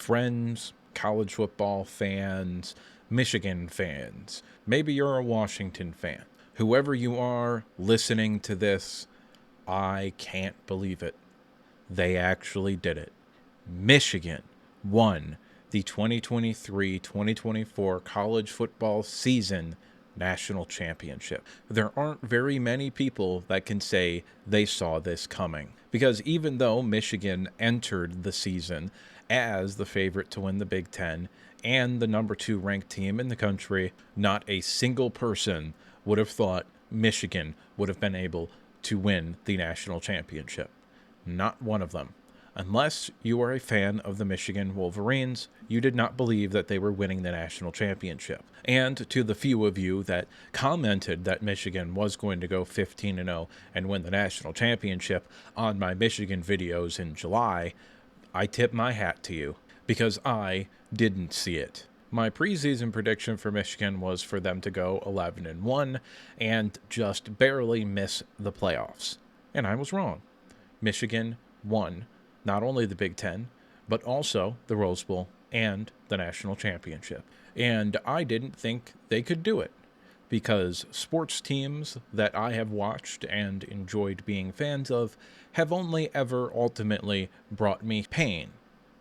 friends, college football fans, Michigan fans. Maybe you're a Washington fan. Whoever you are listening to this, I can't believe it. They actually did it. Michigan won the 2023-2024 college football season national championship. There aren't very many people that can say they saw this coming. Because even though Michigan entered the season as the favorite to win the Big Ten and the number 2 ranked team in the country, not a single person would have thought Michigan would have been able to win the national championship. Not one of them. Unless you are a fan of the Michigan Wolverines, you did not believe that they were winning the national championship. And to the few of you that commented that Michigan was going to go 15-0 and win the national championship on my Michigan videos in July, I tip my hat to you, because I didn't see it. My preseason prediction for Michigan was for them to go 11-1 and just barely miss the playoffs. And I was wrong. Michigan won not only the Big Ten, but also the Rose Bowl and the national championship. And I didn't think they could do it, because sports teams that I have watched and enjoyed being fans of have only ever ultimately brought me pain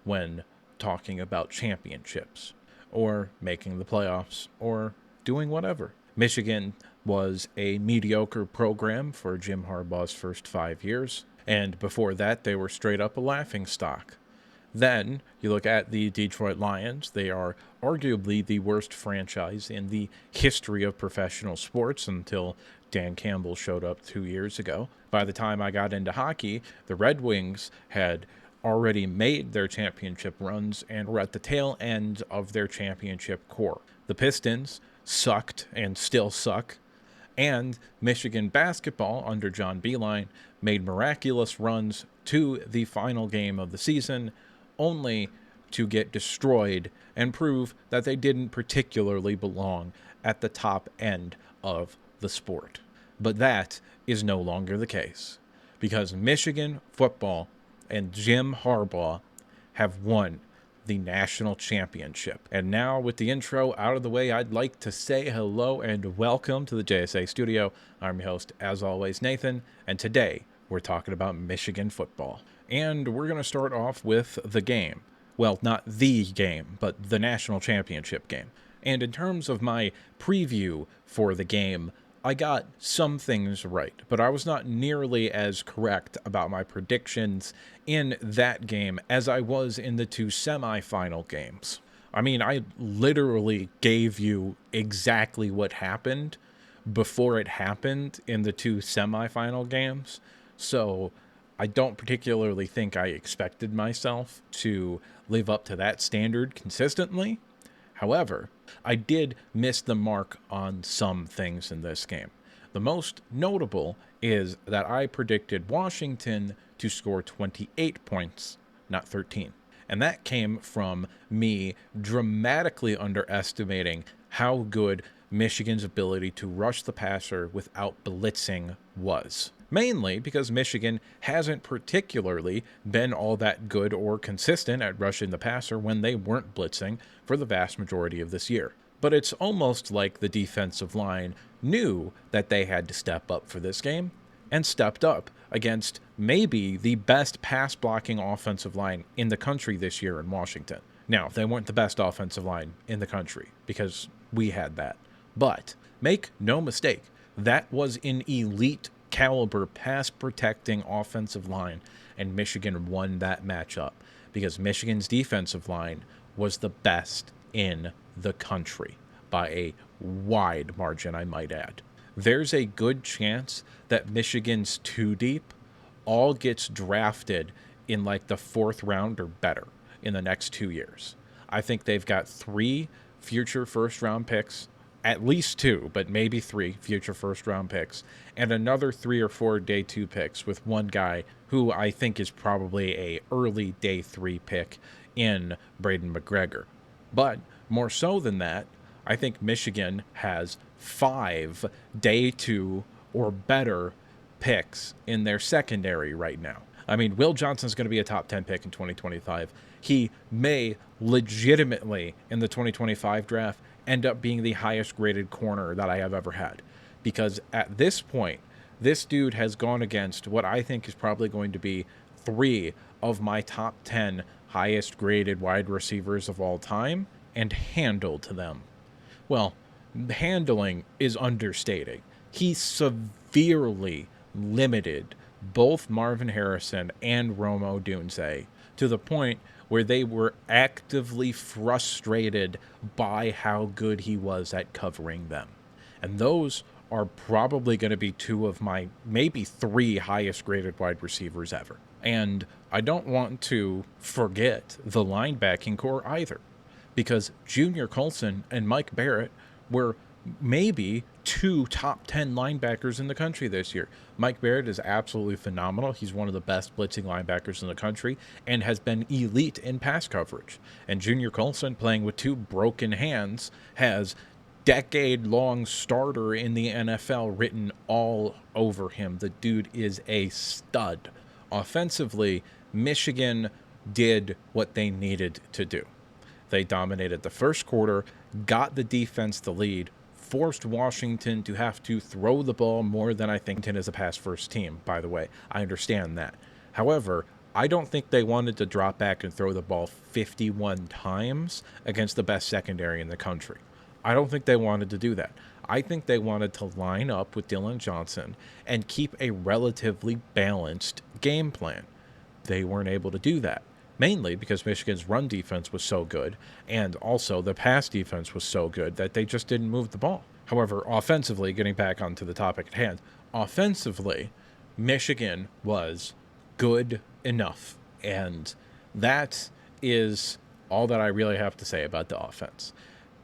when talking about championships, or making the playoffs, or doing whatever. Michigan was a mediocre program for Jim Harbaugh's first 5 years. And before that, they were straight up a laughingstock. Then you look at the Detroit Lions. They are arguably the worst franchise in the history of professional sports until Dan Campbell showed up 2 years ago. By the time I got into hockey, the Red Wings had already made their championship runs and were at the tail end of their championship core. The Pistons sucked and still suck. And Michigan basketball under John Beilein made miraculous runs to the final game of the season, only to get destroyed and prove that they didn't particularly belong at the top end of the sport. But that is no longer the case, because Michigan football and Jim Harbaugh have won the national championship. And now, with the intro out of the way, I'd like to say hello and welcome to the JSA studio. I'm your host, as always, Nathan, and today we're talking about Michigan football. And we're going to start off with the game. Well, not the game, but the national championship game. And in terms of my preview for the game, I got some things right, but I was not nearly as correct about my predictions in that game as I was in the 2 semifinal games. I mean, I literally gave you exactly what happened before it happened in the 2 semifinal games, so I don't particularly think I expected myself to live up to that standard consistently. However, I did miss the mark on some things in this game. The most notable is that I predicted Washington to score 28 points, not 13. And that came from me dramatically underestimating how good Michigan's ability to rush the passer without blitzing was. Mainly because Michigan hasn't particularly been all that good or consistent at rushing the passer when they weren't blitzing for the vast majority of this year. But it's almost like the defensive line knew that they had to step up for this game, and stepped up against maybe the best pass-blocking offensive line in the country this year in Washington. Now, they weren't the best offensive line in the country, because we had that. But make no mistake, that was an elite caliber pass protecting offensive line, and Michigan won that matchup because Michigan's defensive line was the best in the country by a wide margin, I might add. There's a good chance that Michigan's 2 deep all gets drafted in like the 4th round or better in the next 2 years. I think they've got 3 future first round picks, at least 2, but maybe 3 future first-round picks, and another 3 or 4 day 2 picks with one guy who I think is probably a early day 3 pick in Braden McGregor. But more so than that, I think Michigan has 5 day 2 or better picks in their secondary right now. I mean, Will Johnson's going to be a top 10 pick in 2025. he may legitimately, in the 2025 draft, end up being the highest graded corner that I have ever had. Because at this point, this dude has gone against what I think is probably going to be 3 of my top 10 highest graded wide receivers of all time and handled them. Well, handling is understating. He severely limited both Marvin Harrison and Rome Odunze to the point where they were actively frustrated by how good he was at covering them. And those are probably going to be 2 of my maybe 3 highest graded wide receivers ever. And I don't want to forget the linebacking core either, because Junior Colson and Mike Barrett were maybe 2 top 10 linebackers in the country this year. Mike Barrett is absolutely phenomenal. He's one of the best blitzing linebackers in the country and has been elite in pass coverage. And Junior Colson, playing with 2 broken hands, has decade-long starter in the NFL written all over him. The dude is a stud. Offensively, Michigan did what they needed to do. They dominated the first quarter, got the defense the lead, forced Washington to have to throw the ball more than I think Washington is a pass-first team, by the way. I understand that. However, I don't think they wanted to drop back and throw the ball 51 times against the best secondary in the country. I don't think they wanted to do that. I think they wanted to line up with Dylan Johnson and keep a relatively balanced game plan. They weren't able to do that, mainly because Michigan's run defense was so good, and also the pass defense was so good that they just didn't move the ball. However, offensively, getting back onto the topic at hand, offensively, Michigan was good enough, and that is all that I really have to say about the offense.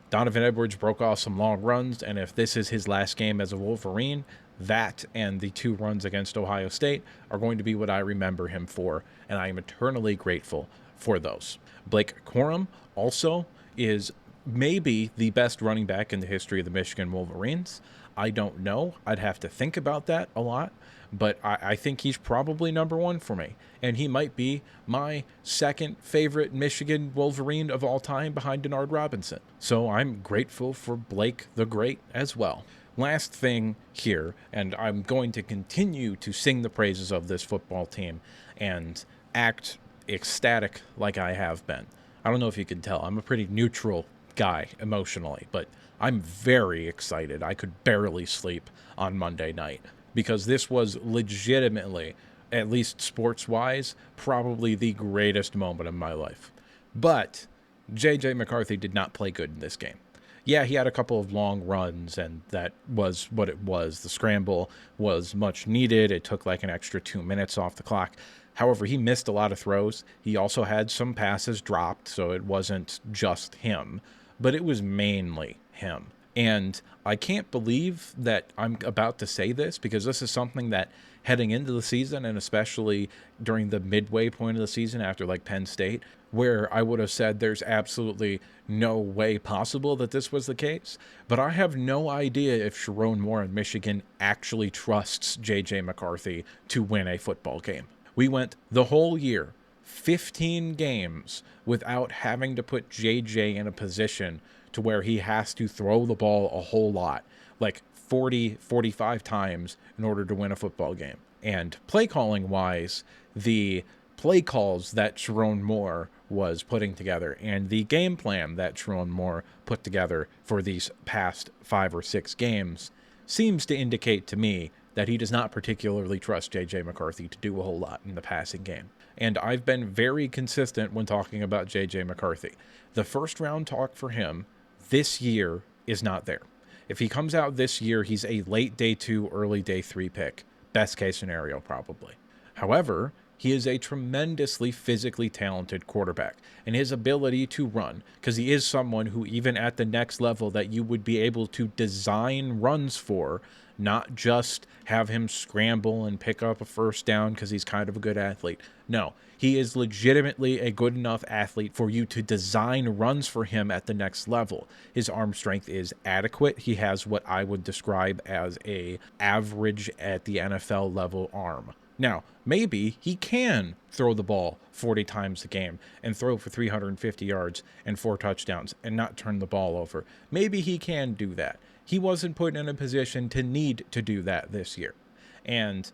Donovan Edwards broke off some long runs, and if this is his last game as a Wolverine, that and the 2 runs against Ohio State are going to be what I remember him for, and I am eternally grateful for those. Blake Corum also is maybe the best running back in the history of the Michigan Wolverines. I don't know. I'd have to think about that a lot, but I think he's probably number 1 for me, and he might be my second favorite Michigan Wolverine of all time behind Denard Robinson. So I'm grateful for Blake the Great as well. Last thing here, and I'm going to continue to sing the praises of this football team and act ecstatic like I have been. I don't know if you can tell. I'm a pretty neutral guy emotionally, but I'm very excited. I could barely sleep on Monday night because this was legitimately, at least sports-wise, probably the greatest moment of my life. But J.J. McCarthy did not play good in this game. Yeah, he had a couple of long runs, and that was what it was. The scramble was much needed. It took like an extra 2 minutes off the clock. However, he missed a lot of throws. He also had some passes dropped, so it wasn't just him, but it was mainly him. And I can't believe that I'm about to say this, because this is something that heading into the season, and especially during the midway point of the season after like Penn State, where I would have said there's absolutely no way possible that this was the case. But I have no idea if Sharon Moore in Michigan actually trusts J.J. McCarthy to win a football game. We went the whole year, 15 games, without having to put J.J. in a position to where he has to throw the ball a whole lot, like 40, 45 times in order to win a football game. And play calling wise, the play calls that Sharon Moore was putting together and the game plan that Sharon Moore put together for these past 5 or 6 games seems to indicate to me that he does not particularly trust J.J. McCarthy to do a whole lot in the passing game. And I've been very consistent when talking about J.J. McCarthy. The first round talk for him this year is not there. If he comes out this year, he's a late day 2, early day 3 pick. Best case scenario, probably. However, he is a tremendously physically talented quarterback, and his ability to run, because he is someone who, even at the next level that you would be able to design runs for, not just have him scramble and pick up a first down because he's kind of a good athlete. No, he is legitimately a good enough athlete for you to design runs for him at the next level. His arm strength is adequate. He has what I would describe as a average at the NFL level arm. Now, maybe he can throw the ball 40 times a game and throw for 350 yards and 4 touchdowns and not turn the ball over. Maybe he can do that. He wasn't put in a position to need to do that this year. And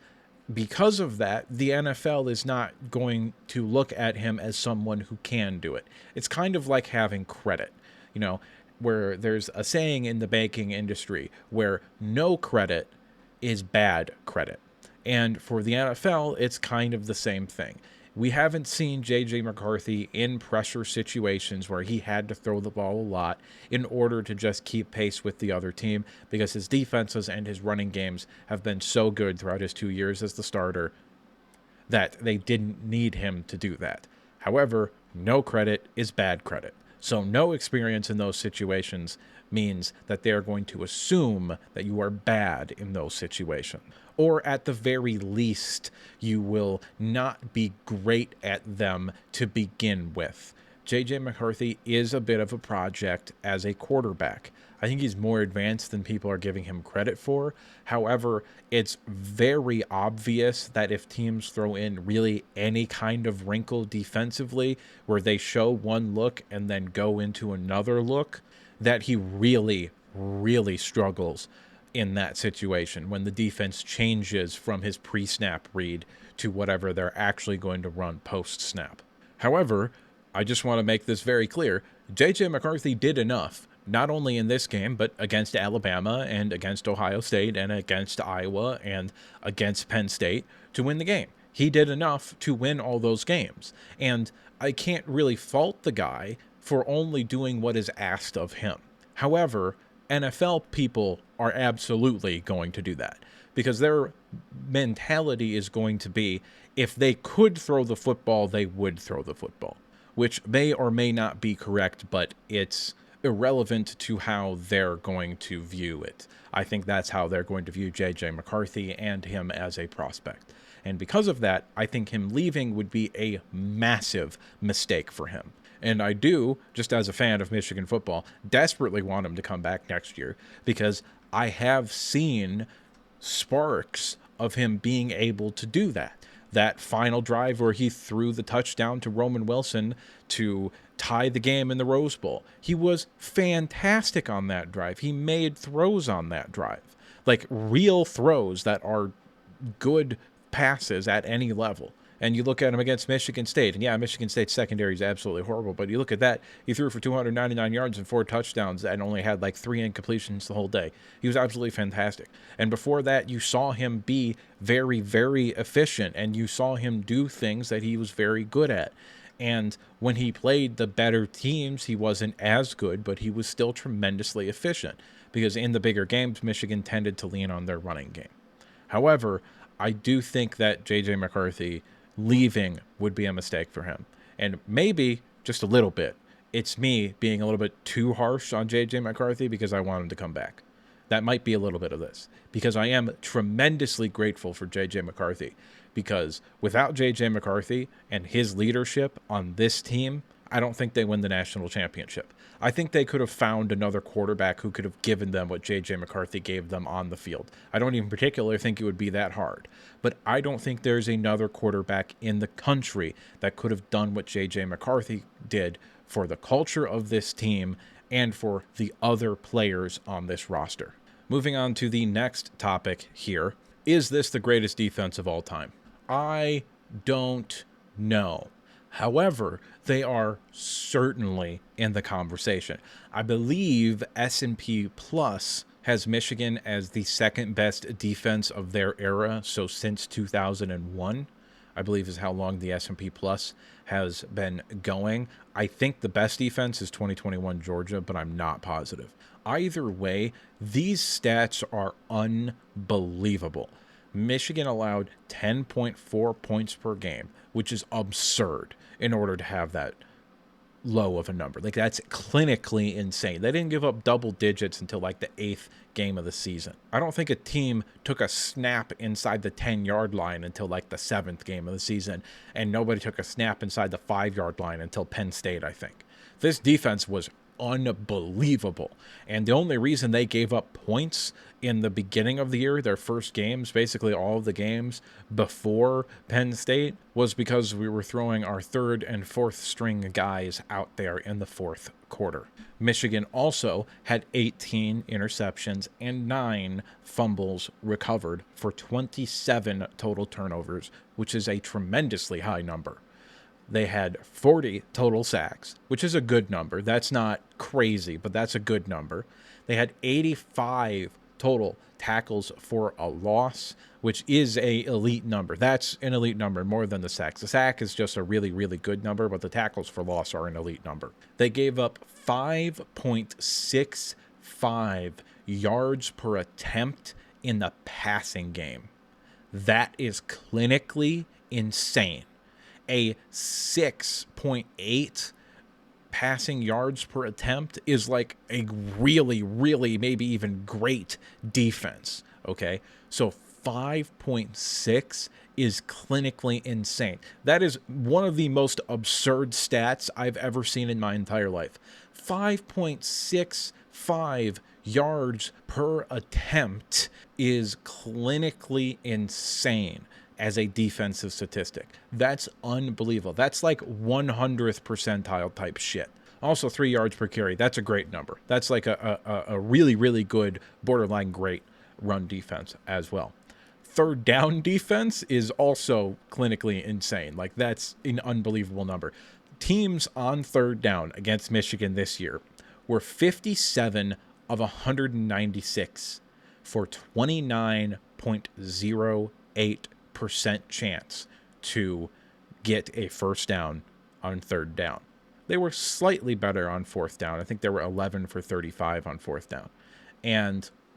because of that, the NFL is not going to look at him as someone who can do it. It's kind of like having credit, you know, where there's a saying in the banking industry where no credit is bad credit. And for the NFL, it's kind of the same thing. We haven't seen J.J. McCarthy in pressure situations where he had to throw the ball a lot in order to just keep pace with the other team, because his defenses and his running games have been so good throughout his 2 years as the starter that they didn't need him to do that. However, no credit is bad credit. So no experience in those situations means that they're going to assume that you are bad in those situations. Or at the very least, you will not be great at them to begin with. J.J. McCarthy is a bit of a project as a quarterback. I think he's more advanced than people are giving him credit for. However, it's very obvious that if teams throw in really any kind of wrinkle defensively, where they show one look and then go into another look, that he really, really struggles in that situation when the defense changes from his pre-snap read to whatever they're actually going to run post-snap. However, I just want to make this very clear. J.J. McCarthy did enough, not only in this game, but against Alabama and against Ohio State and against Iowa and against Penn State to win the game. He did enough to win all those games. And I can't really fault the guy for only doing what is asked of him. However, NFL people are absolutely going to do that because their mentality is going to be, if they could throw the football, they would throw the football, which may or may not be correct, but it's irrelevant to how they're going to view it. I think that's how they're going to view J.J. McCarthy and him as a prospect. And because of that, I think him leaving would be a massive mistake for him. And I do, just as a fan of Michigan football, desperately want him to come back next year because I have seen sparks of him being able to do that. That final drive where he threw the touchdown to Roman Wilson to tie the game in the Rose Bowl. He was fantastic on that drive. He made throws on that drive, like real throws that are good passes at any level. And you look at him against Michigan State, and yeah, Michigan State's secondary is absolutely horrible, but you look at that, he threw for 299 yards and 4 touchdowns and only had like 3 incompletions the whole day. He was absolutely fantastic. And before that, you saw him be very, very efficient, and you saw him do things that he was very good at. And when he played the better teams, he wasn't as good, but he was still tremendously efficient because in the bigger games, Michigan tended to lean on their running game. However, I do think that J.J. McCarthy leaving would be a mistake for him. And maybe just a little bit. It's me being a little bit too harsh on J.J. McCarthy because I want him to come back. That might be a little bit of this. Because I am tremendously grateful for J.J. McCarthy. Because without J.J. McCarthy and his leadership on this team, I don't think they win the national championship. I think they could have found another quarterback who could have given them what J.J. McCarthy gave them on the field. I don't even particularly think it would be that hard. But I don't think there's another quarterback in the country that could have done what J.J. McCarthy did for the culture of this team and for the other players on this roster. Moving on to the next topic here. Is this the greatest defense of all time? I don't know. However, they are certainly in the conversation. I believe S&P Plus has Michigan as the second best defense of their era, so since 2001, I believe is how long the S&P Plus has been going. I think the best defense is 2021 Georgia, but I'm not positive. Either way, these stats are unbelievable. Michigan allowed 10.4 points per game, which is absurd in order to have that low of a number. Like, that's clinically insane. They didn't give up double digits until like the 8th game of the season. I don't think a team took a snap inside the 10-yard line until like the 7th game of the season, and nobody took a snap inside the 5-yard line until Penn State, I think. This defense was unbelievable. And the only reason they gave up points in the beginning of the year, their first games, basically all of the games before Penn State, was because we were throwing our third and fourth string guys out there in the fourth quarter. Michigan also had 18 interceptions and 9 fumbles recovered for 27 total turnovers, which is a tremendously high number. They had 40 total sacks, which is a good number. That's not crazy, but that's a good number. They had 85 total tackles for a loss, which is a elite number. That's an elite number more than the sacks. The sack is just a really, really good number, but the tackles for loss are an elite number. They gave up 5.65 yards per attempt in the passing game. That is clinically insane. A 6.8 passing yards per attempt is like a really, really, maybe even great defense. Okay. So 5.6 is clinically insane. That is one of the most absurd stats I've ever seen in my entire life. 5.65 yards per attempt is clinically insane as a defensive statistic. That's unbelievable. That's like 100th percentile type shit. Also 3 yards per carry. That's a great number. That's like a really, really good, borderline great run defense as well. Third down defense is also clinically insane. Like, that's an unbelievable number. Teams on third down against Michigan this year were 57 of 196 for 29.08% chance to get a first down on third down. They were slightly better on fourth down. I think they were 11 for 35 on fourth down.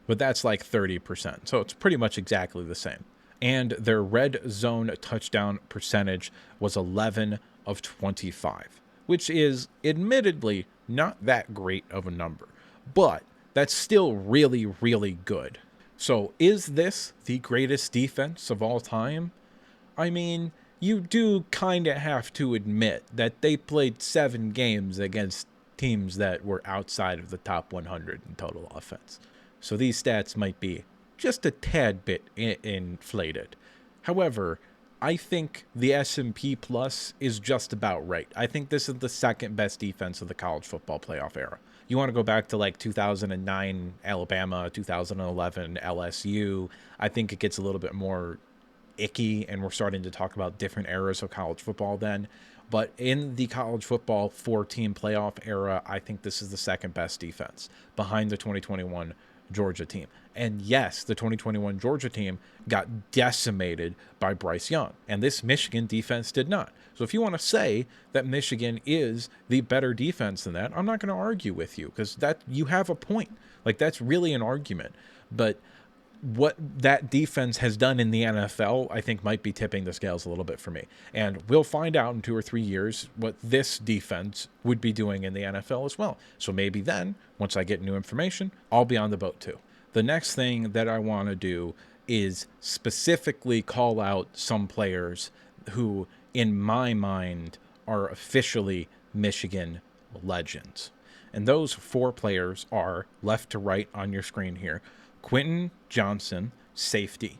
But that's like 30%. So it's pretty much exactly the same. And their red zone touchdown percentage was 11 of 25, which is admittedly not that great of a number, but that's still really, really good. So is this the greatest defense of all time? I mean, you do kind of have to admit that they played 7 games against teams that were outside of the top 100 in total offense. So these stats might be just a tad bit inflated. However, I think the S&P Plus is just about right. I think this is the second best defense of the college football playoff era. You want to go back to like 2009 Alabama, 2011 LSU. I think it gets a little bit more icky, and we're starting to talk about different eras of college football then. But in the college football 4-team playoff era, I think this is the second best defense behind the 2021 Georgia team. And yes, the 2021 Georgia team got decimated by Bryce Young, and this Michigan defense did not. So if you want to say that Michigan is the better defense than that, I'm not going to argue with you, because that you have a point. Like, that's really an argument. But what that defense has done in the NFL, I think, might be tipping the scales a little bit for me. And we'll find out in 2 or 3 years what this defense would be doing in the NFL as well. So maybe then, once I get new information, I'll be on the boat too. The next thing that I want to do is specifically call out some players who, in my mind, are officially Michigan legends. And those 4 players are, left to right on your screen here: Quentin Johnson, safety;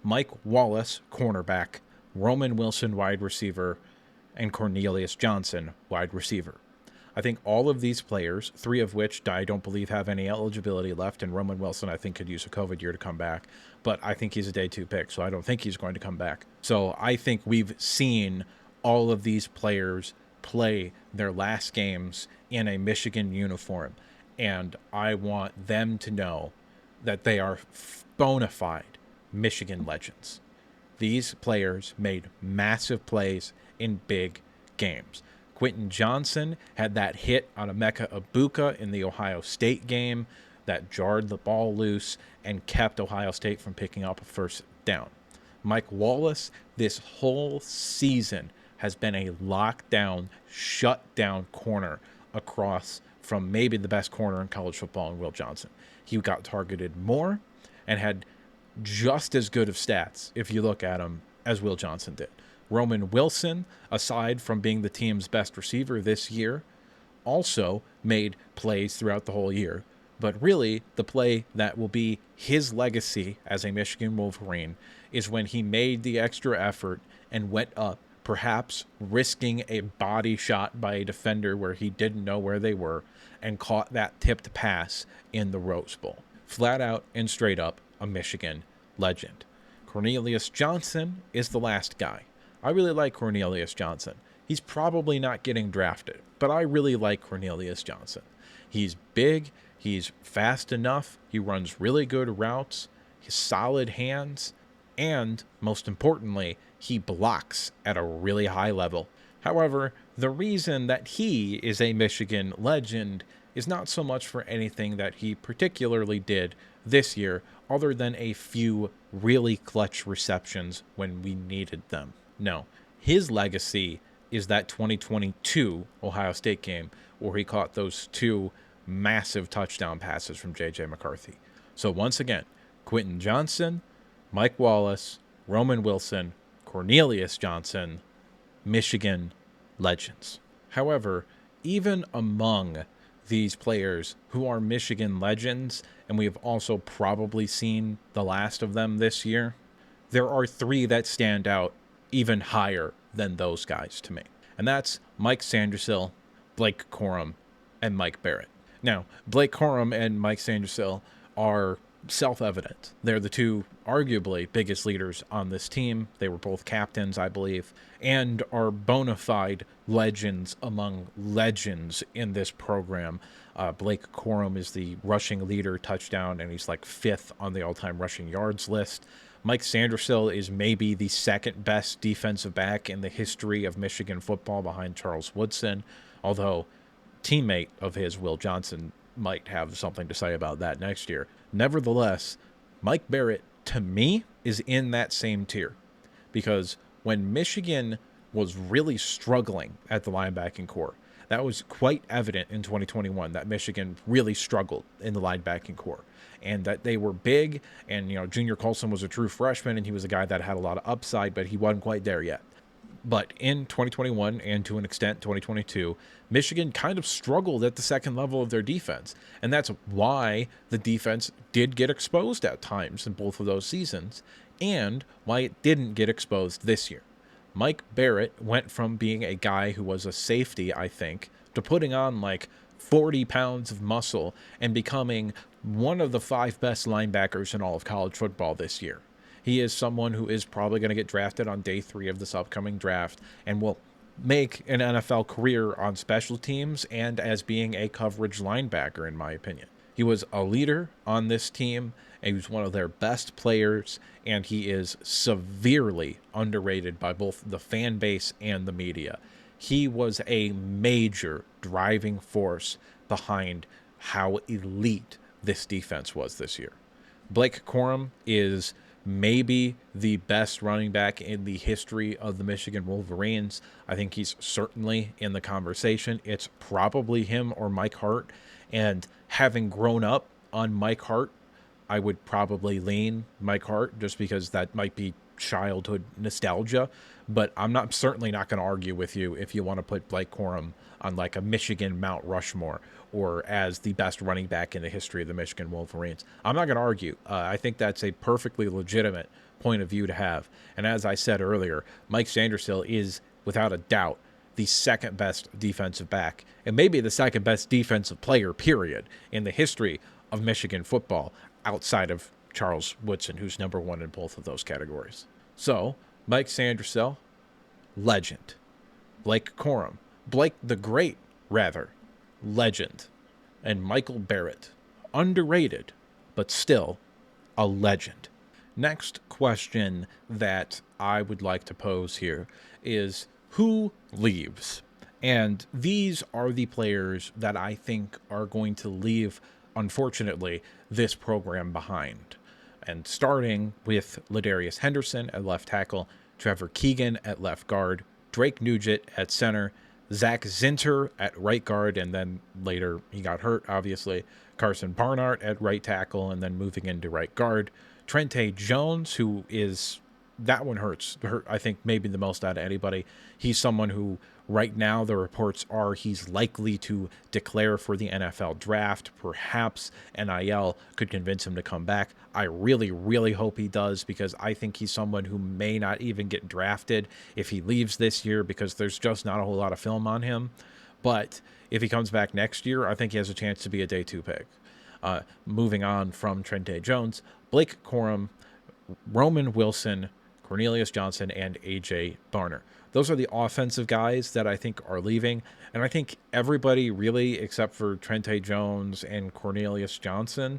Mike Wallace, cornerback; Roman Wilson, wide receiver; and Cornelius Johnson, wide receiver. I think all of these players, 3 of which I don't believe have any eligibility left, and Roman Wilson I think could use a COVID year to come back, but I think he's a day 2 pick, so I don't think he's going to come back. So I think we've seen all of these players play their last games in a Michigan uniform, and I want them to know that they are bona fide Michigan legends. These players made massive plays in big games. Quentin Johnson had that hit on Emeka Egbuka in the Ohio State game that jarred the ball loose and kept Ohio State from picking up a first down. Mike Wallace, this whole season, has been a lockdown, shut-down corner across from maybe the best corner in college football in Will Johnson. He got targeted more and had just as good of stats, if you look at him, as Will Johnson did. Roman Wilson, aside from being the team's best receiver this year, also made plays throughout the whole year. But really, the play that will be his legacy as a Michigan Wolverine is when he made the extra effort and went up, perhaps risking a body shot by a defender where he didn't know where they were, and caught that tipped pass in the Rose Bowl. Flat out and straight up, a Michigan legend. Cornelius Johnson is the last guy. I really like Cornelius Johnson. He's probably not getting drafted, but I really like Cornelius Johnson. He's big, he's fast enough, he runs really good routes, he's solid hands, and most importantly, he blocks at a really high level. However, the reason that he is a Michigan legend is not so much for anything that he particularly did this year, other than a few really clutch receptions when we needed them. No, his legacy is that 2022 Ohio State game where he caught those two massive touchdown passes from J.J. McCarthy. So once again, Quentin Johnson, Mike Wallace, Roman Wilson, Cornelius Johnson, Michigan legends. However, even among these players who are Michigan legends, and we have also probably seen the last of them this year, there are three that stand out even higher than those guys to me. And that's Mike Sandersill, Blake Corum, and Mike Barrett. Now, Blake Corum and Mike Sandersill are self-evident. They're the two arguably biggest leaders on this team. They were both captains, I believe, and are bona fide legends among legends in this program. Blake Corum is the rushing leader touchdown, and he's like 5th on the all-time rushing yards list. Mike Sandersill is maybe the second best defensive back in the history of Michigan football behind Charles Woodson, although teammate of his, Will Johnson, might have something to say about that next year. Nevertheless, Mike Barrett, to me, is in that same tier, because when Michigan was really struggling at the linebacking core, that was quite evident in 2021 that Michigan really struggled in the linebacking core, and that they were big, and Junior Colson was a true freshman, and he was a guy that had a lot of upside, but he wasn't quite there yet. But in 2021 and to an extent 2022, Michigan kind of struggled at the second level of their defense. And that's why the defense did get exposed at times in both of those seasons, and why it didn't get exposed this year. Mike Barrett went from being a guy who was a safety, I think, to putting on like 40 pounds of muscle and becoming one of the 5 best linebackers in all of college football this year. He is someone who is probably going to get drafted on day 3 of this upcoming draft and will make an NFL career on special teams and as being a coverage linebacker, in my opinion. He was a leader on this team, and he was one of their best players, and he is severely underrated by both the fan base and the media. He was a major driving force behind how elite this defense was this year. Blake Corum is maybe the best running back in the history of the Michigan Wolverines. I think he's certainly in the conversation. It's probably him or Mike Hart. And having grown up on Mike Hart, I would probably lean Mike Hart just because that might be childhood nostalgia. But I'm certainly not going to argue with you if you want to put Blake Corum on like a Michigan Mount Rushmore or as the best running back in the history of the Michigan Wolverines. I'm not going to argue. I think that's a perfectly legitimate point of view to have. And as I said earlier, Mike Sandersill is, without a doubt, the second best defensive back and maybe the second best defensive player, period, in the history of Michigan football outside of Charles Woodson, who's number 1 in both of those categories. So, Mike Sandersill, legend. Blake Corum, Blake the Great, rather, legend. And Michael Barrett, underrated, but still a legend. Next question that I would like to pose here is, who leaves? And these are the players that I think are going to leave, unfortunately, this program behind. And starting with Ladarius Henderson at left tackle, Trevor Keegan at left guard, Drake Nugent at center, Zach Zinter at right guard, and then later he got hurt, obviously, Carson Barnhart at right tackle, and then moving into right guard, Trente Jones, who is, that one hurt, I think, maybe the most out of anybody. He's someone who Right now, the reports are he's likely to declare for the NFL draft. Perhaps NIL could convince him to come back. I really, really hope he does, because I think he's someone who may not even get drafted if he leaves this year, because there's just not a whole lot of film on him. But if he comes back next year, I think he has a chance to be a day 2 pick. Moving on from Trente Jones, Blake Corum, Roman Wilson, Cornelius Johnson, and A.J. Barner. Those are the offensive guys that I think are leaving. And I think everybody really, except for Trente Jones and Cornelius Johnson,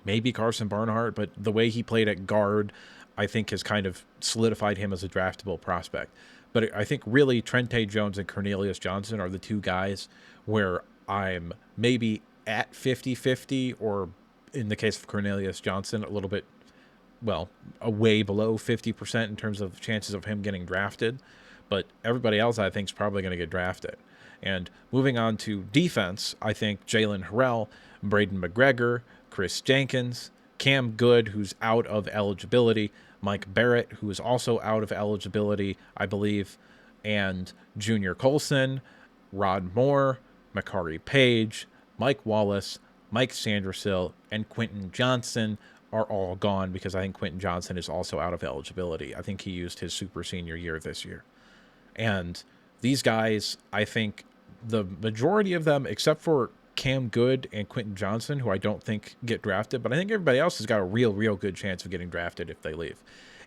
maybe Carson Barnhart, but the way he played at guard, I think has kind of solidified him as a draftable prospect. But I think really Trente Jones and Cornelius Johnson are the two guys where I'm maybe at 50-50, or in the case of Cornelius Johnson, a little bit, well, way below 50% in terms of chances of him getting drafted. But everybody else, I think, is probably going to get drafted. And moving on to defense, I think Jalen Harrell, Braden McGregor, Chris Jenkins, Cam Good, who's out of eligibility, Mike Barrett, who is also out of eligibility, I believe, and Junior Colson, Rod Moore, Makari Page, Mike Wallace, Mike Sandersill, and Quentin Johnson are all gone, because I think Quentin Johnson is also out of eligibility. I think he used his super senior year this year. And these guys, I think the majority of them, except for Cam Good and Quentin Johnson, who I don't think get drafted, but I think everybody else has got a real good chance of getting drafted if they leave.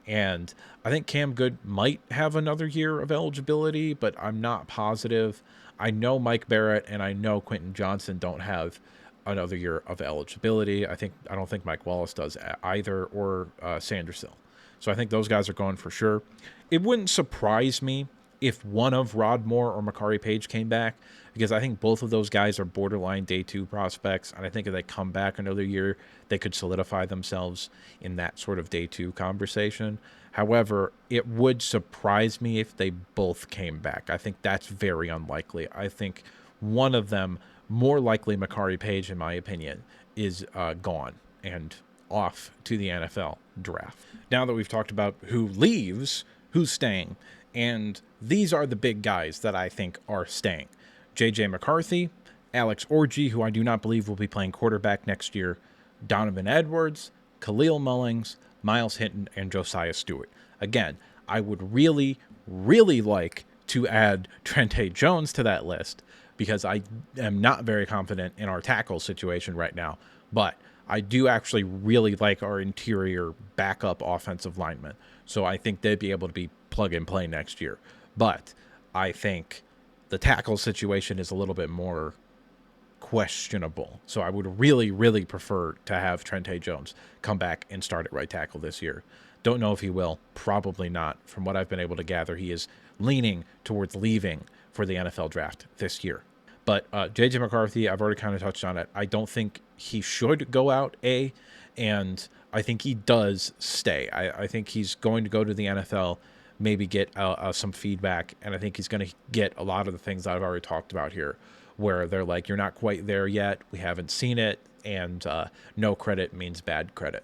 And I think Cam Good might have another year of eligibility, but I'm not positive. I know Mike Barrett and I know Quentin Johnson don't have another year of eligibility. I don't think Mike Wallace does either, or Sandersill. So I think those guys are going for sure. It wouldn't surprise me if one of Rod Moore or Makari Page came back, because I think both of those guys are borderline day 2 prospects, and I think if they come back another year, they could solidify themselves in that sort of day 2 conversation. However, it would surprise me if they both came back. I think that's very unlikely. I think one of them, more likely Makari Page, in my opinion, is gone and off to the NFL draft. Now that we've talked about who leaves, who's staying, and these are the big guys that I think are staying. J.J. McCarthy, Alex Orji, who I do not believe will be playing quarterback next year, Donovan Edwards, Khalil Mullings, Miles Hinton, and Josiah Stewart. Again, I would really like to add Trente Jones to that list, because I am not very confident in our tackle situation right now. But I do actually really like our interior backup offensive linemen. So I think they'd be able to be plug and play next year. But I think the tackle situation is a little bit more questionable. So I would really prefer to have Trente Jones come back and start at right tackle this year. Don't know if he will. Probably not. From what I've been able to gather, he is leaning towards leaving for the NFL draft this year. But J.J. McCarthy, I've already kind of touched on it. I don't think he should go out, and I think he does stay. I think he's going to go to the NFL, maybe get some feedback, and I think he's going to get a lot of the things that I've already talked about here, where they're like, you're not quite there yet, we haven't seen it, and no credit means bad credit.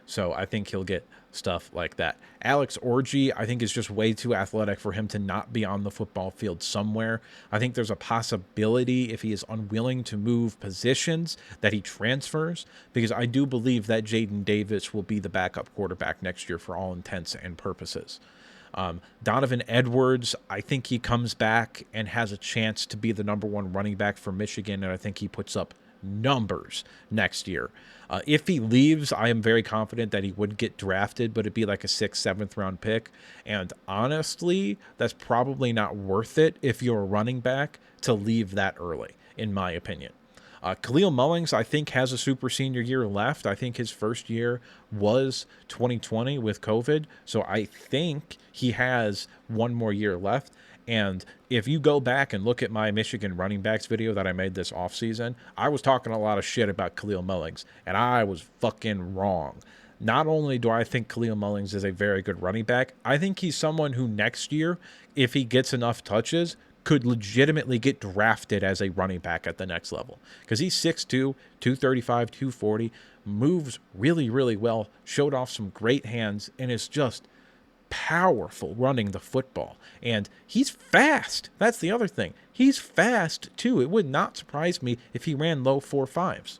So I think he'll get stuff like that. Alex Orji, I think, is just way too athletic for him to not be on the football field somewhere. I think there's a possibility, if he is unwilling to move positions, that he transfers, because I do believe that Jaden Davis will be the backup quarterback next year for all intents and purposes. Donovan Edwards, I think he comes back and has a chance to be the number 1 running back for Michigan, and I think he puts up numbers next year. If he leaves, I am very confident that he would get drafted, but it'd be like a 6th, 7th round pick. And honestly, that's probably not worth it if you're a running back to leave that early, in my opinion. Khalil Mullings, I think, has a super senior year left. I think his first year was 2020 with COVID. So I think he has one more year left. And if you go back and look at my Michigan running backs video that I made this offseason, I was talking a lot of shit about Khalil Mullings, and I was fucking wrong. Not only do I think Khalil Mullings is a very good running back, I think he's someone who next year, if he gets enough touches, could legitimately get drafted as a running back at the next level. Because he's 6'2", 235, 240, moves really well, showed off some great hands, and is just powerful running the football. And he's fast. That's the other thing. He's fast, too. It would not surprise me if he ran low 4.5s.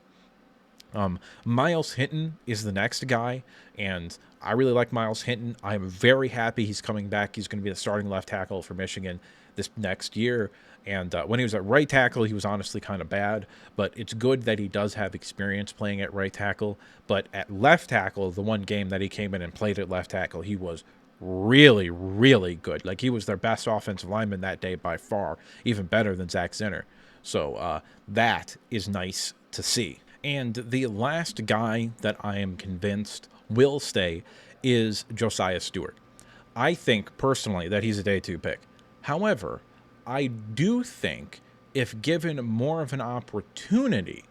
Miles Hinton is the next guy, and I really like Miles Hinton. I'm very happy he's coming back. He's going to be the starting left tackle for Michigan this next year. And when he was at right tackle, he was honestly kind of bad, but it's good that he does have experience playing at right tackle. But at left tackle, the one game that he came in and played at left tackle, he was really, really good. Like, he was their best offensive lineman that day by far, even better than Zach Zinner. So that is nice to see. And the last guy that I am convinced will stay is Josiah Stewart. I think personally that he's a day 2 pick. However, I do think if given more of an opportunity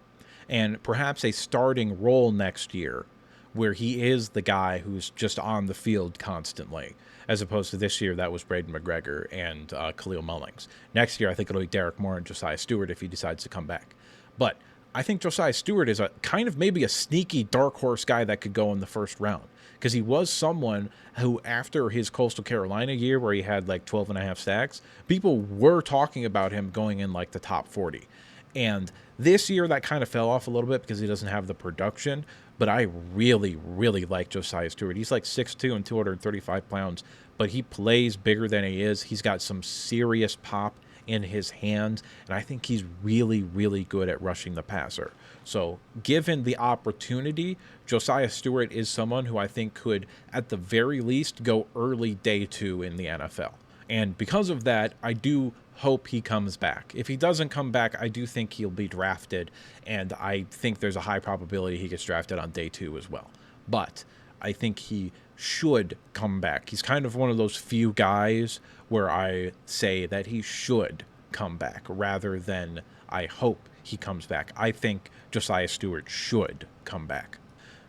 and perhaps a starting role next year where he is the guy who's just on the field constantly, as opposed to this year that was Braden McGregor and Khalil Mullings. Next year I think it'll be Derek Moore and Josiah Stewart if he decides to come back. But I think Josiah Stewart is a kind of maybe a sneaky dark horse guy that could go in the first round, because he was someone who, after his Coastal Carolina year where he had like 12.5 sacks, people were talking about him going in like the top 40. And this year that kind of fell off a little bit because he doesn't have the production, but I really, really like Josiah Stewart. He's like 6'2" and 235 pounds, but he plays bigger than he is. He's got some serious pop in his hands, and I think he's really, really good at rushing the passer. So given the opportunity, Josiah Stewart is someone who I think could, at the very least, go early day 2 in the NFL. And because of that, I do hope he comes back. If he doesn't come back, I do think he'll be drafted, and I think there's a high probability he gets drafted on day 2 as well. But I think he should come back. He's kind of one of those few guys where I say that he should come back rather than I hope he comes back. I think Josiah Stewart should come back.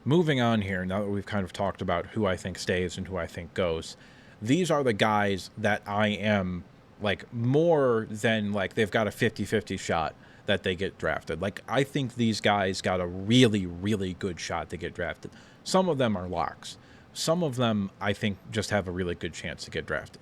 Moving on here, now that we've kind of talked about who I think stays and who I think goes, these are the guys that I am like more than like they've got a 50-50 shot that they get drafted. Like, I think these guys got a really, really good shot to get drafted. Some of them are locks. Some of them, I think, just have a really good chance to get drafted.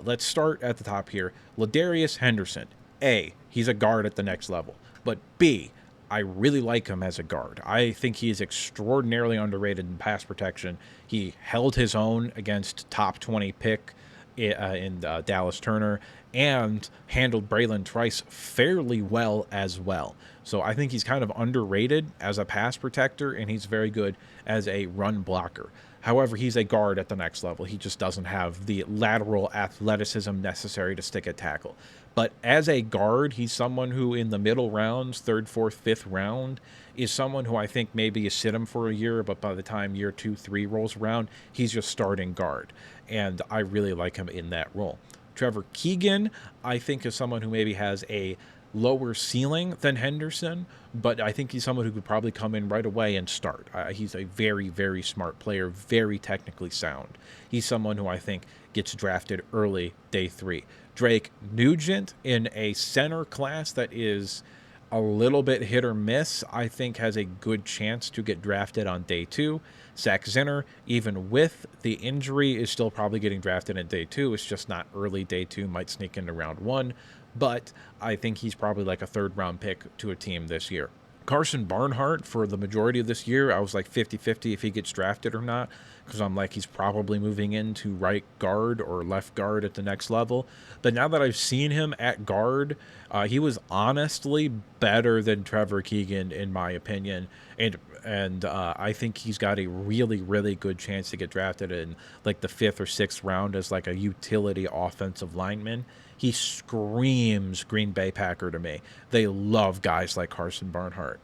Let's start at the top here. Ladarius Henderson. A, he's a guard at the next level. But B, I really like him as a guard. I think he is extraordinarily underrated in pass protection. He held his own against top 20 pick in Dallas Turner and handled Braylon Trice fairly well as well. So I think he's kind of underrated as a pass protector, and he's very good as a run blocker. However, he's a guard at the next level. He just doesn't have the lateral athleticism necessary to stick at tackle. But as a guard, he's someone who in the middle rounds, 3rd, 4th, 5th round, is someone who I think maybe you sit him for a year, but by the time year 2, 3 rolls around, he's just starting guard. And I really like him in that role. Trevor Keegan, I think, is someone who maybe has a lower ceiling than Henderson, but I think he's someone who could probably come in right away and start. He's a very, very smart player, very technically sound. He's someone who I think gets drafted early, day 3. Drake Nugent, in a center class that is a little bit hit or miss, I think has a good chance to get drafted on day 2. Zach Zinner, even with the injury, is still probably getting drafted in day 2. It's just not early day 2, might sneak into round 1. But I think he's probably like a 3rd round pick to a team this year. Carson Barnhart, for the majority of this year, I was like 50-50 if he gets drafted or not, because I'm like, he's probably moving into right guard or left guard at the next level. But now that I've seen him at guard, he was honestly better than Trevor Keegan, in my opinion. And I think he's got a really, really good chance to get drafted in like the 5th or 6th round as like a utility offensive lineman. He screams Green Bay Packer to me. They love guys like Carson Barnhart.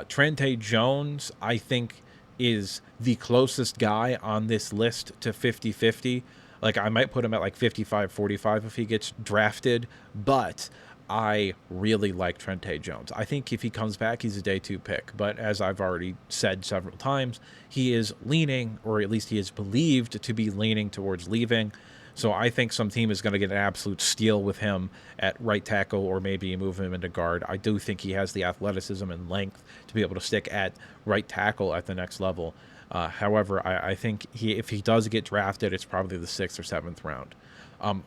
Trente Jones, I think, is the closest guy on this list to 50-50. Like, I might put him at like 55-45 if he gets drafted, but I really like Trente Jones. I think if he comes back, he's a day 2 pick. But as I've already said several times, he is leaning, or at least he is believed to be leaning towards leaving. So I think some team is going to get an absolute steal with him at right tackle, or maybe move him into guard. I do think he has the athleticism and length to be able to stick at right tackle at the next level. However, I think if he does get drafted, it's probably the 6th or 7th round.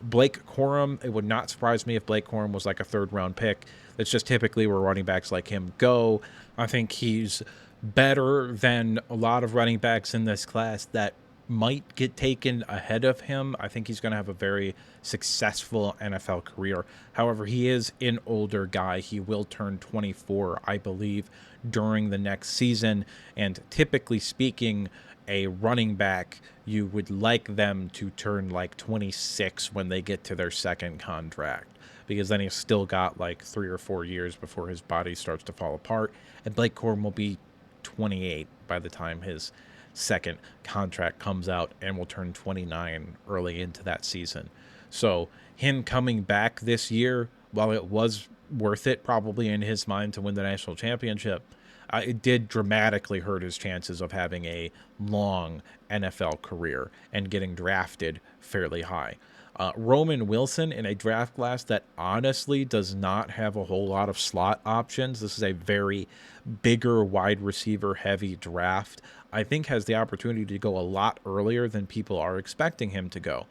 Blake Corum, it would not surprise me if Blake Corum was like a 3rd-round pick. That's just typically where running backs like him go. I think he's better than a lot of running backs in this class that might get taken ahead of him. I think he's going to have a very successful NFL career. However, he is an older guy. He will turn 24, I believe, during the next season. And typically speaking, a running back, you would like them to turn like 26 when they get to their 2nd contract, because then he's still got like 3 or 4 years before his body starts to fall apart. And Blake Corum will be 28 by the time his 2nd contract comes out, and will turn 29 early into that season. So him coming back this year, while it was worth it probably in his mind to win the national championship, it did dramatically hurt his chances of having a long NFL career and getting drafted fairly high. Roman Wilson, in a draft class that honestly does not have a whole lot of slot options. This is a very bigger wide receiver heavy draft. I think has the opportunity to go a lot earlier than people are expecting him to go.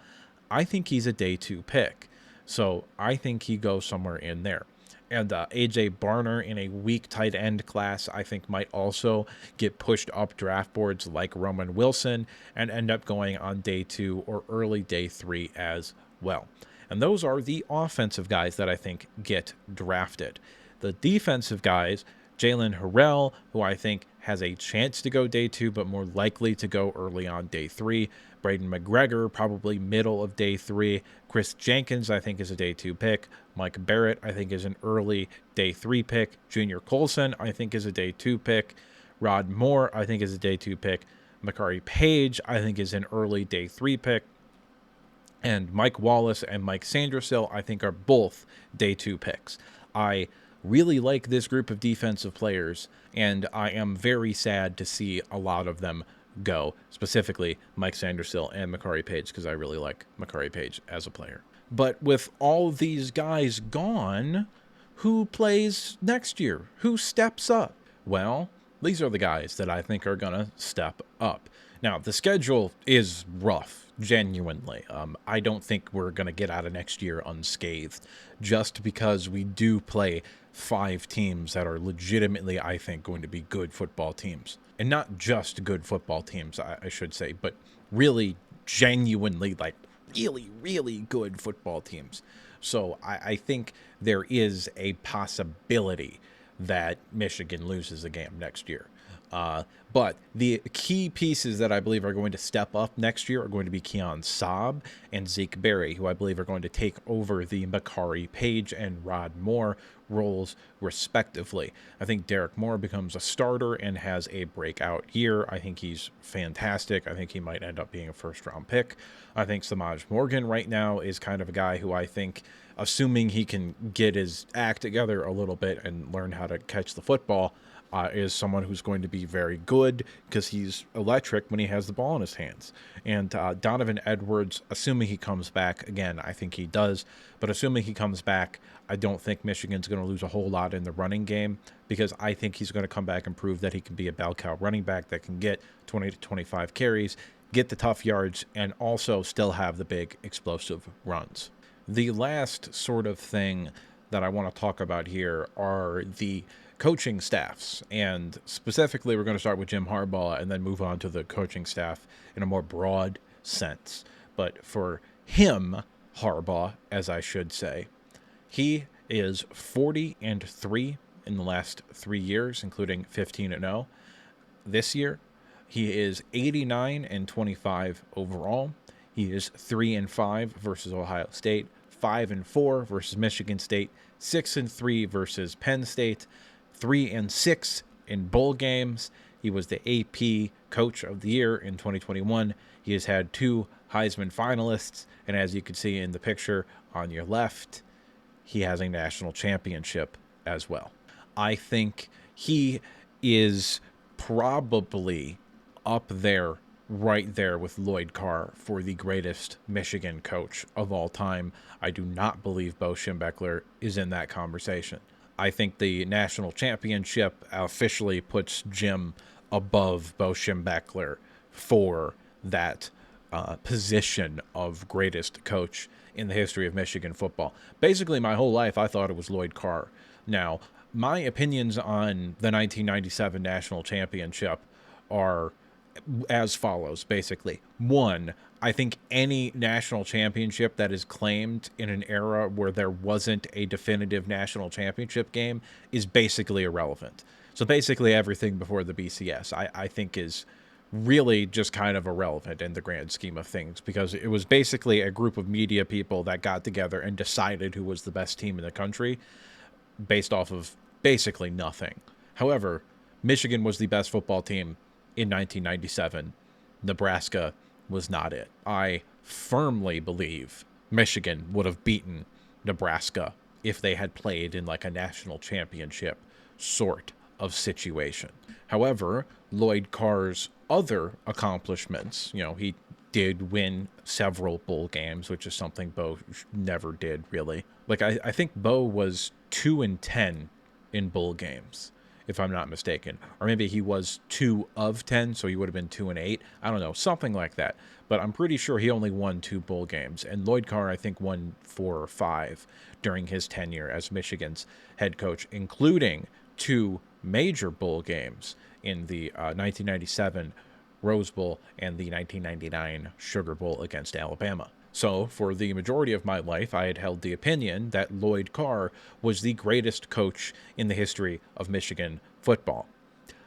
I think he's a day 2 pick. So I think he goes somewhere in there. And A.J. Barner in a weak tight end class, I think might also get pushed up draft boards like Roman Wilson and end up going on day 2 or early day 3 as well. And those are the offensive guys that I think get drafted. The defensive guys, Jalen Harrell, who I think has a chance to go day 2, but more likely to go early on day 3. Braden McGregor, probably middle of day 3. Chris Jenkins, I think, is a day 2 pick. Mike Barrett, I think, is an early day 3 pick. Junior Colson, I think, is a day 2 pick. Rod Moore, I think, is a day 2 pick. Makari Page, I think, is an early day 3 pick. And Mike Wallace and Mike Sandersill, I think, are both day 2 picks. I really like this group of defensive players, and I am very sad to see a lot of them go, specifically Mike Sandersill and Makari Page, because I really like Makari Page as a player. But with all these guys gone, who plays next year? Who steps up? Well, these are the guys that I think are going to step up. Now, the schedule is rough, genuinely. I don't think we're going to get out of next year unscathed, just because we do play 5 teams that are legitimately, I think, going to be good football teams. And not just good football teams, I should say, but really, genuinely, like, really, really good football teams. So I think there is a possibility that Michigan loses a game next year. But the key pieces that I believe are going to step up next year are going to be Keon Saab and Zeke Berry, who I believe are going to take over the Makari Page and Rod Moore roles respectively. I think Derek Moore becomes a starter and has a breakout year. I think he's fantastic. I think he might end up being a first-round pick. I think Samaj Morgan right now is kind of a guy who I think, assuming he can get his act together a little bit and learn how to catch the football, is someone who's going to be very good because he's electric when he has the ball in his hands. And Donovan Edwards, assuming he comes back, again, I think he does, but assuming he comes back, I don't think Michigan's going to lose a whole lot in the running game, because I think he's going to come back and prove that he can be a bell cow running back that can get 20 to 25 carries, get the tough yards, and also still have the big explosive runs. The last sort of thing that I want to talk about here are the coaching staffs, and specifically we're going to start with Jim Harbaugh and then move on to the coaching staff in a more broad sense. But for him, Harbaugh, as I should say, he is 40-3 in the last 3 years, including 15-0 this year. He is 89-25 overall. He is 3-5 versus Ohio State, 5-4 versus Michigan State, 6-3 versus Penn State, 3-6 in bowl games. He was the AP Coach of the Year in 2021. He has had 2 Heisman finalists, and as you can see in the picture on your left, he has a national championship as well. I think he is probably up there, right there with Lloyd Carr for the greatest Michigan coach of all time. I do not believe Bo Schembechler is in that conversation. I think the national championship officially puts Jim above Bo Schembechler for that position of greatest coach in the history of Michigan football. Basically, my whole life, I thought it was Lloyd Carr. Now, my opinions on the 1997 national championship are as follows, basically. One, I think any national championship that is claimed in an era where there wasn't a definitive national championship game is basically irrelevant. So basically everything before the BCS, I think is really just kind of irrelevant in the grand scheme of things, because it was basically a group of media people that got together and decided who was the best team in the country based off of basically nothing. However, Michigan was the best football team in 1997. Nebraska was not it. I firmly believe Michigan would have beaten Nebraska if they had played in like a national championship sort of situation. However, Lloyd Carr's other accomplishments, he did win several bowl games, which is something Bo never did really. Like I think Bo was 2-10 in bowl games, if I'm not mistaken, or maybe he was 2 of 10, so he would have been 2-8. I don't know, something like that. But I'm pretty sure he only won 2 bowl games, and Lloyd Carr I think won 4 or 5 during his tenure as Michigan's head coach, including 2 major bowl games in the 1997 Rose Bowl and the 1999 Sugar Bowl against Alabama. So, for the majority of my life, I had held the opinion that Lloyd Carr was the greatest coach in the history of Michigan football.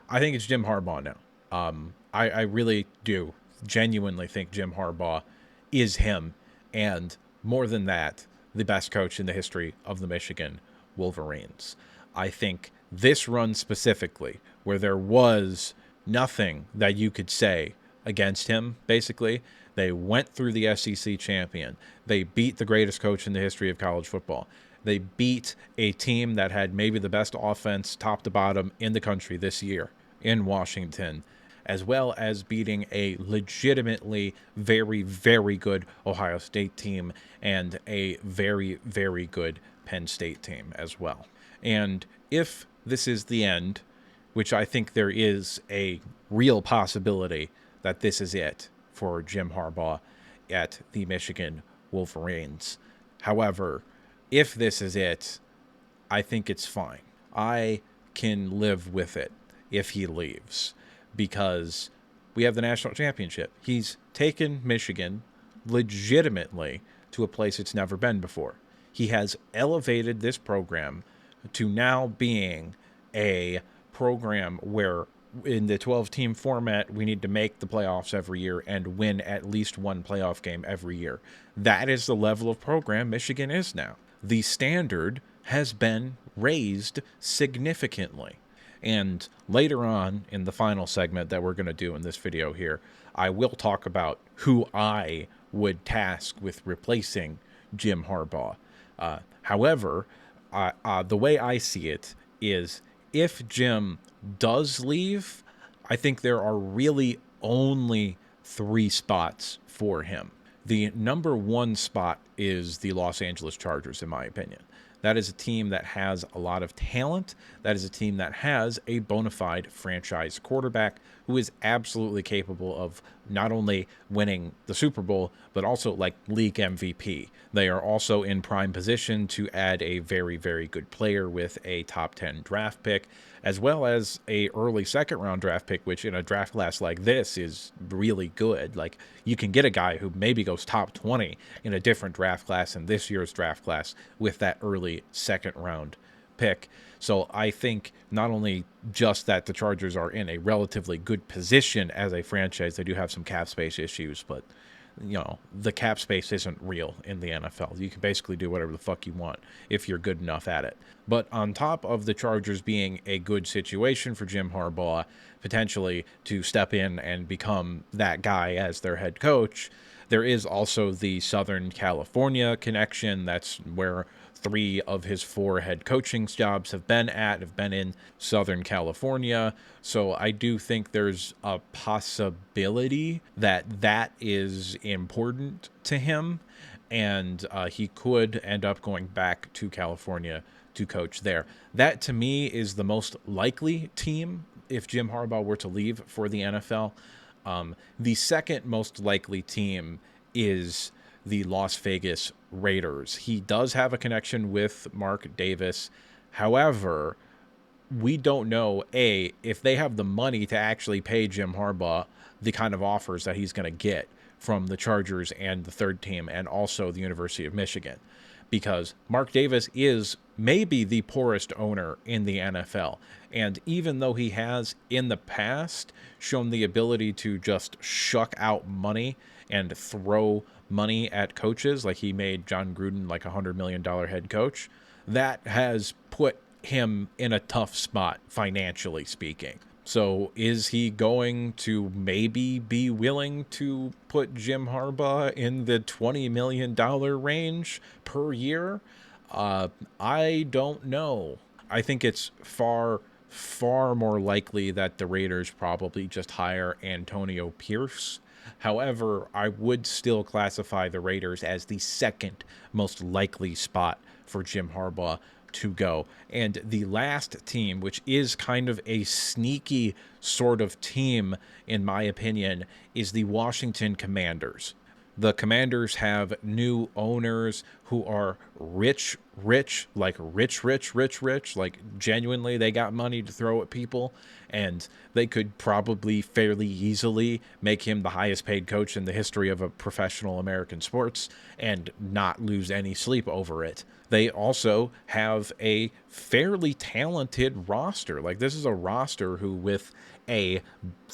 I think it's Jim Harbaugh now. I really do genuinely think Jim Harbaugh is him, and more than that, the best coach in the history of the Michigan Wolverines. I think this run specifically, where there was nothing that you could say against him, basically, they went through the SEC champion. They beat the greatest coach in the history of college football. They beat a team that had maybe the best offense, top to bottom, in the country this year in Washington, as well as beating a legitimately very, very good Ohio State team and a very, very good Penn State team as well. And if this is the end, which I think there is a real possibility that this is it for Jim Harbaugh at the Michigan Wolverines. However, if this is it, I think it's fine. I can live with it if he leaves, because we have the national championship. He's taken Michigan legitimately to a place it's never been before. He has elevated this program to now being a program where in the 12-team format, we need to make the playoffs every year and win at least one playoff game every year. That is the level of program Michigan is now. The standard has been raised significantly. And later on in the final segment that we're going to do in this video here, I will talk about who I would task with replacing Jim Harbaugh. However, the way I see it is, if Jim does leave, I think there are really only 3 spots for him. The number 1 spot is the Los Angeles Chargers, in my opinion. That is a team that has a lot of talent. That is a team that has a bona fide franchise quarterback who is absolutely capable of not only winning the Super Bowl, but also like league MVP. They are also in prime position to add a very, very good player with a top 10 draft pick, as well as a early second-round draft pick, which in a draft class like this is really good. Like, you can get a guy who maybe goes top 20 in a different draft class than this year's draft class with that early second-round pick. So I think not only just that the Chargers are in a relatively good position as a franchise, they do have some cap space issues, but the cap space isn't real in the NFL. You can basically do whatever the fuck you want if you're good enough at it. But on top of the Chargers being a good situation for Jim Harbaugh, potentially to step in and become that guy as their head coach, there is also the Southern California connection. That's where 3 of his 4 head coaching jobs have been in Southern California. So I do think there's a possibility that that is important to him, and he could end up going back to California to coach there. That, to me, is the most likely team if Jim Harbaugh were to leave for the NFL, the second most likely team is the Las Vegas Raiders. He does have a connection with Mark Davis. However, we don't know, A, if they have the money to actually pay Jim Harbaugh the kind of offers that he's going to get from the Chargers and the third team and also the University of Michigan. Because Mark Davis is maybe the poorest owner in the NFL. And even though he has in the past shown the ability to just shuck out money and throw money at coaches, like he made John Gruden like $100 million head coach, that has put him in a tough spot financially speaking. So is he going to maybe be willing to put Jim Harbaugh in the $20 million range per year? I don't know. I think it's far, far more likely that the Raiders probably just hire Antonio Pierce. However, I would still classify the Raiders as the second most likely spot for Jim Harbaugh to go. And the last team, which is kind of a sneaky sort of team, in my opinion, is the Washington Commanders. The Commanders have new owners who are rich, like rich, like genuinely they got money to throw at people, and they could probably fairly easily make him the highest paid coach in the history of a professional American sports and not lose any sleep over it. They also have a fairly talented roster. Like, this is a roster who, with a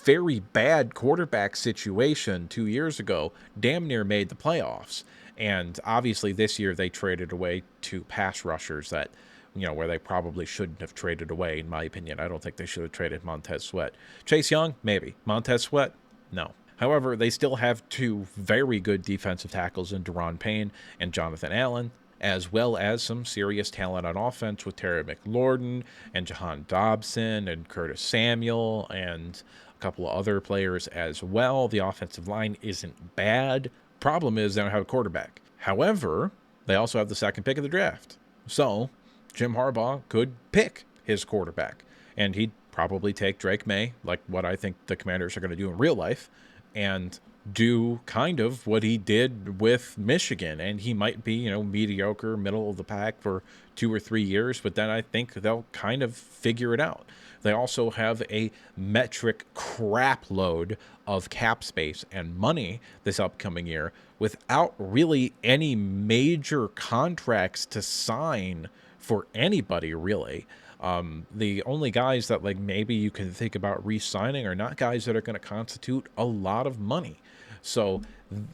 very bad quarterback situation 2 years ago, damn near made the playoffs. And obviously this year they traded away two pass rushers that, where they probably shouldn't have traded away, in my opinion. I don't think they should have traded Montez Sweat. Chase Young, maybe. Montez Sweat, no. However, they still have two very good defensive tackles in Deron Payne and Jonathan Allen, as well as some serious talent on offense with Terry McLaurin and Jahan Dobson and Curtis Samuel and a couple of other players as well. The offensive line isn't bad. Problem is they don't have a quarterback. However, they also have the second pick of the draft. So Jim Harbaugh could pick his quarterback, and he'd probably take Drake May, like what I think the Commanders are going to do in real life, and do kind of what he did with Michigan. And he might be, mediocre, middle of the pack for 2 or 3 years, but then I think they'll kind of figure it out. They also have a metric crap load of cap space and money this upcoming year without really any major contracts to sign for anybody, really. The only guys that maybe you can think about re-signing are not guys that are going to constitute a lot of money. So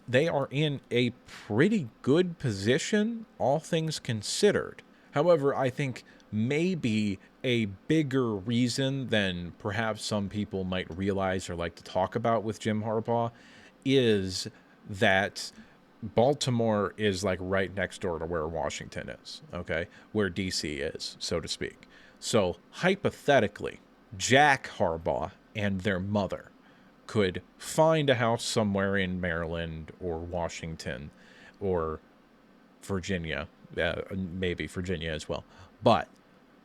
they are in a pretty good position, all things considered. However, I think maybe a bigger reason than perhaps some people might realize or like to talk about with Jim Harbaugh is that Baltimore is right next door to where Washington is, okay? Where DC is, so to speak. So hypothetically, Jack Harbaugh and their mother could find a house somewhere in Maryland or Washington or Virginia, maybe Virginia as well. But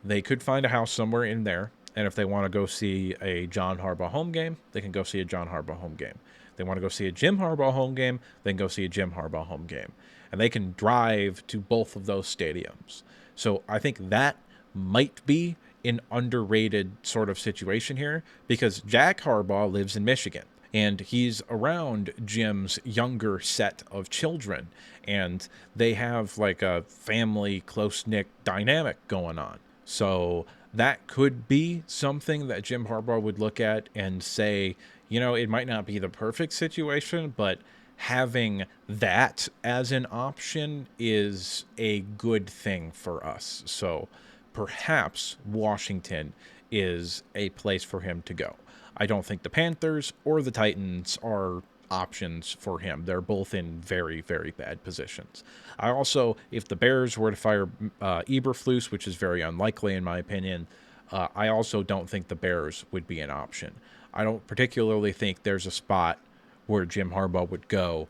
they could find a house somewhere in there, and if they want to go see a John Harbaugh home game, they can go see a John Harbaugh home game. If they want to go see a Jim Harbaugh home game, they can go see a Jim Harbaugh home game. And they can drive to both of those stadiums. So I think that might be an underrated sort of situation here, because Jack Harbaugh lives in Michigan and he's around Jim's younger set of children, and they have a family close-knit dynamic going on. So that could be something that Jim Harbaugh would look at and say, it might not be the perfect situation, but having that as an option is a good thing for us. So perhaps Washington is a place for him to go. I don't think the Panthers or the Titans are options for him. They're both in very, very bad positions. I also, if the Bears were to fire Eberflus, which is very unlikely in my opinion, I also don't think the Bears would be an option. I don't particularly think there's a spot where Jim Harbaugh would go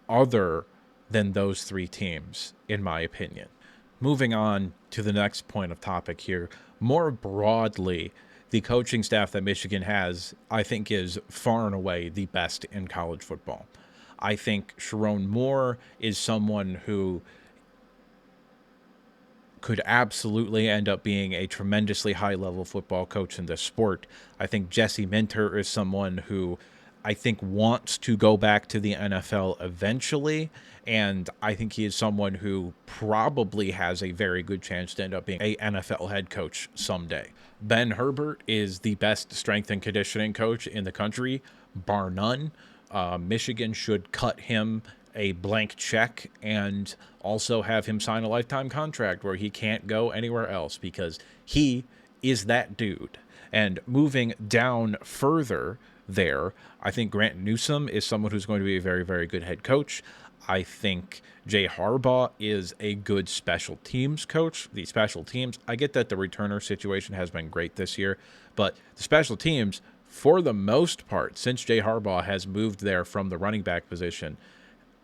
other than those three teams, in my opinion. Moving on to the next point of topic here, more broadly, the coaching staff that Michigan has, I think, is far and away the best in college football. I think Sharon Moore is someone who could absolutely end up being a tremendously high-level football coach in this sport. I think Jesse Minter is someone who I think wants to go back to the NFL eventually, and I think he is someone who probably has a very good chance to end up being a NFL head coach someday. Ben Herbert is the best strength and conditioning coach in the country, bar none. Michigan should cut him a blank check and also have him sign a lifetime contract where he can't go anywhere else because he is that dude. And moving down further there, I think Grant Newsome is someone who's going to be a very, very good head coach. I think Jay Harbaugh is a good special teams coach. The special teams, I get that the returner situation has been great this year, but the special teams, for the most part, since Jay Harbaugh has moved there from the running back position,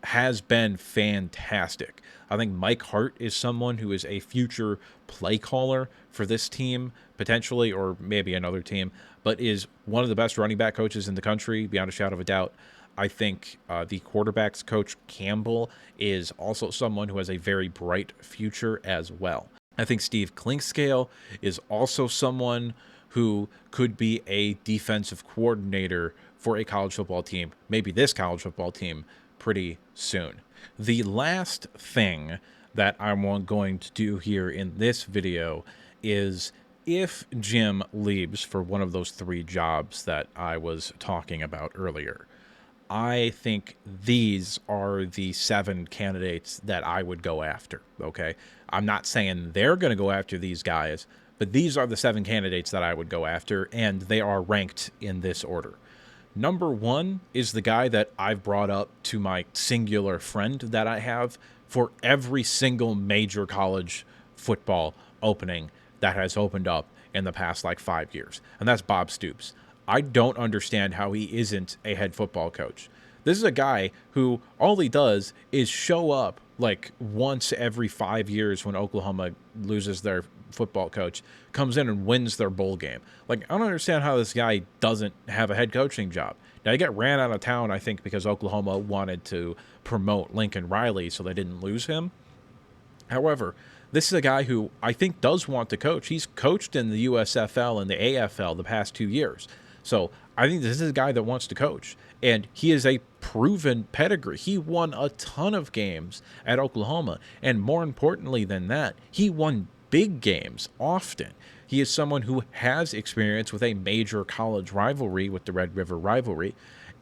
has been fantastic. I think Mike Hart is someone who is a future play caller for this team, potentially, or maybe another team, but is one of the best running back coaches in the country, beyond a shadow of a doubt. I think the quarterbacks coach Campbell is also someone who has a very bright future as well. I think Steve Clinkscale is also someone who could be a defensive coordinator for a college football team, maybe this college football team, pretty soon. The last thing that I'm going to do here in this video is, if Jim leaves for one of those 3 jobs that I was talking about earlier, I think these are the 7 candidates that I would go after, okay? I'm not saying they're going to go after these guys, but these are the 7 candidates that I would go after, and they are ranked in this order. Number 1 is the guy that I've brought up to my singular friend that I have for every single major college football opening that has opened up in the past 5 years, and that's Bob Stoops. I don't understand how he isn't a head football coach. This is a guy who all he does is show up once every 5 years when Oklahoma loses their football coach, comes in and wins their bowl game. I don't understand how this guy doesn't have a head coaching job. Now, he got ran out of town, I think, because Oklahoma wanted to promote Lincoln Riley so they didn't lose him. However, this is a guy who I think does want to coach. He's coached in the USFL and the AFL the past 2 years. So I think this is a guy that wants to coach. And he is a proven pedigree. He won a ton of games at Oklahoma. And more importantly than that, he won big games often. He is someone who has experience with a major college rivalry with the Red River rivalry.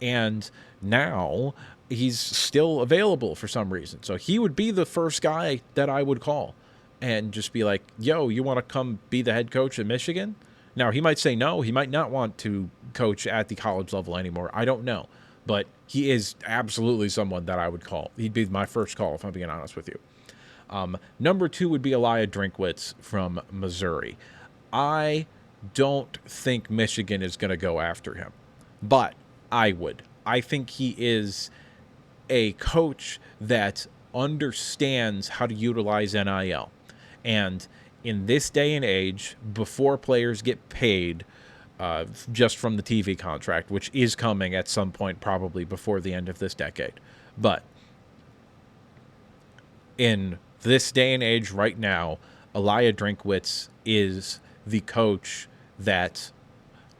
And now he's still available for some reason. So he would be the first guy that I would call and just be like, yo, you want to come be the head coach at Michigan? Now, he might say no. He might not want to coach at the college level anymore. I don't know. But he is absolutely someone that I would call. He'd be my first call, if I'm being honest with you. Number 2 would be Elijah Drinkwitz from Missouri. I don't think Michigan is going to go after him, but I would. I think he is a coach that understands how to utilize NIL. And in this day and age, before players get paid just from the TV contract, which is coming at some point probably before the end of this decade, but in this day and age right now, Elijah Drinkwitz is the coach that